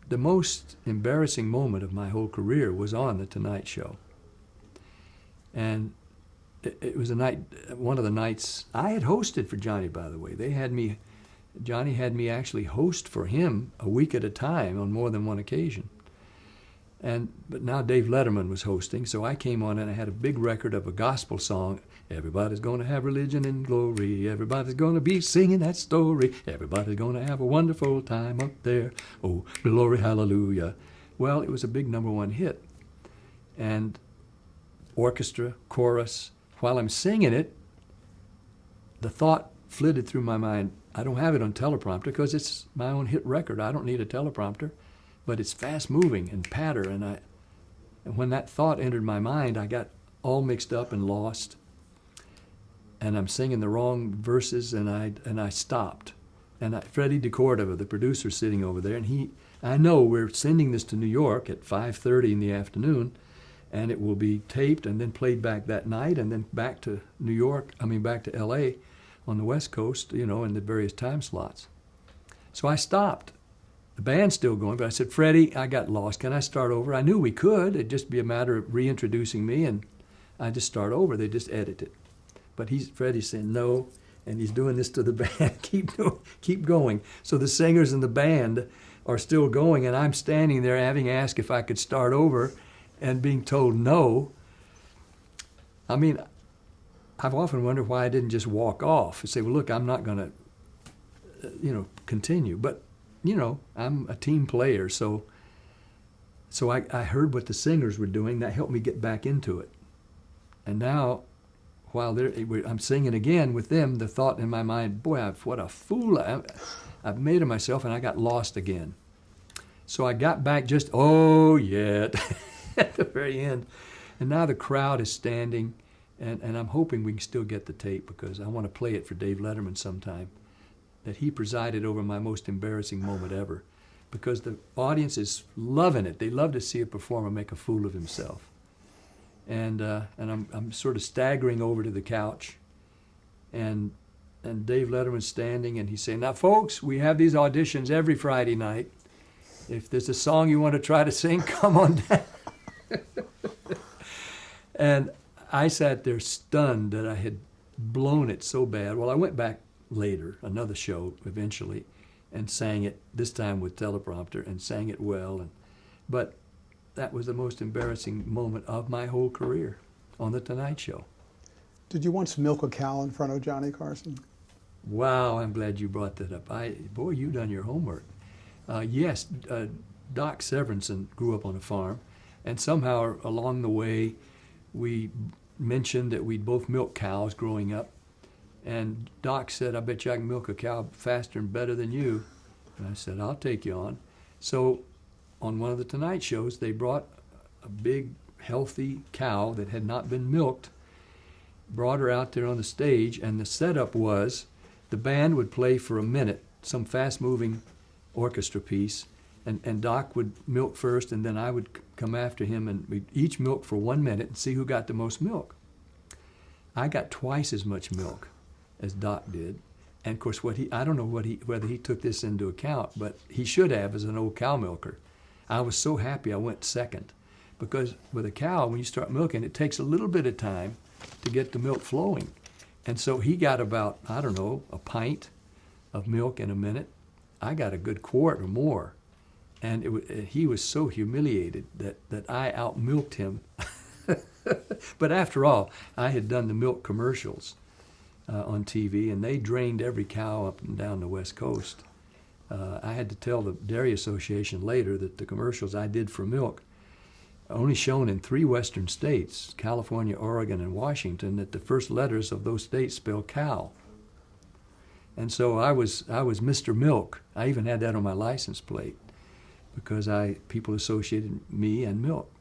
the most embarrassing moment of my whole career was on The Tonight Show. And it was one of the nights I had hosted for Johnny, by the way. Johnny had me actually host for him a week at a time on more than one occasion. But now Dave Letterman was hosting, so I came on and I had a big record of a gospel song. Everybody's going to have religion and glory. Everybody's going to be singing that story. Everybody's going to have a wonderful time up there. Oh, glory, hallelujah. Well, it was a big #1 hit. And orchestra, chorus, while I'm singing it, the thought flitted through my mind, I don't have it on teleprompter because it's my own hit record. I don't need a teleprompter. But it's fast moving and patter, and when that thought entered my mind, I got all mixed up and lost. And I'm singing the wrong verses, and I stopped. And Freddie DeCordova, the producer, sitting over there, and I know we're sending this to New York at 5:30 in the afternoon, and it will be taped and then played back that night, and then back to back to L.A. on the West Coast, in the various time slots. So I stopped. The band's still going, but I said, Freddie, I got lost. Can I start over? I knew we could. It'd just be a matter of reintroducing me, and I just start over. They just edit it. But Freddie's saying no, and he's doing this to the band. Keep going. So the singers and the band are still going, and I'm standing there having asked if I could start over and being told no. I mean, I've often wondered why I didn't just walk off and say, well, look, I'm not going to, continue. But I'm a team player, so I heard what the singers were doing. That helped me get back into it. And now, while I'm singing again with them, the thought in my mind, boy, what a fool I've made of myself, and I got lost again. So I got back at the very end. And now the crowd is standing, and I'm hoping we can still get the tape because I want to play it for Dave Letterman sometime. That he presided over my most embarrassing moment ever, because the audience is loving it. They love to see a performer make a fool of himself. And I'm sort of staggering over to the couch, and Dave Letterman's standing, and he's saying, now, folks, we have these auditions every Friday night. If there's a song you want to try to sing, come on down. And I sat there stunned that I had blown it so bad. Well, I went back later, another show eventually, and sang it, this time with teleprompter, and sang it well. But that was the most embarrassing moment of my whole career on The Tonight Show. Did you once milk a cow in front of Johnny Carson? Wow, I'm glad you brought that up. Boy, you done your homework. Yes, Doc Severinsen grew up on a farm, and somehow along the way we mentioned that we'd both milked cows growing up. And Doc said, I bet you I can milk a cow faster and better than you. And I said, I'll take you on. So on one of the Tonight Shows, they brought a big, healthy cow that had not been milked, brought her out there on the stage, and the setup was the band would play for a minute, some fast-moving orchestra piece, and Doc would milk first, and then I would come after him, and we'd each milk for 1 minute and see who got the most milk. I got twice as much milk as Doc did. And of course, I don't know whether he took this into account, but he should have as an old cow milker. I was so happy I went second, because with a cow, when you start milking, it takes a little bit of time to get the milk flowing. And so he got about, a pint of milk in a minute. I got a good quart or more. And he was so humiliated that I out-milked him. But after all, I had done the milk commercials on TV, and they drained every cow up and down the West Coast. I had to tell the Dairy Association later that the commercials I did for milk only shown in 3 western states, California, Oregon, and Washington, that the first letters of those states spell cow. And so I was Mr. Milk. I even had that on my license plate because people associated me and milk.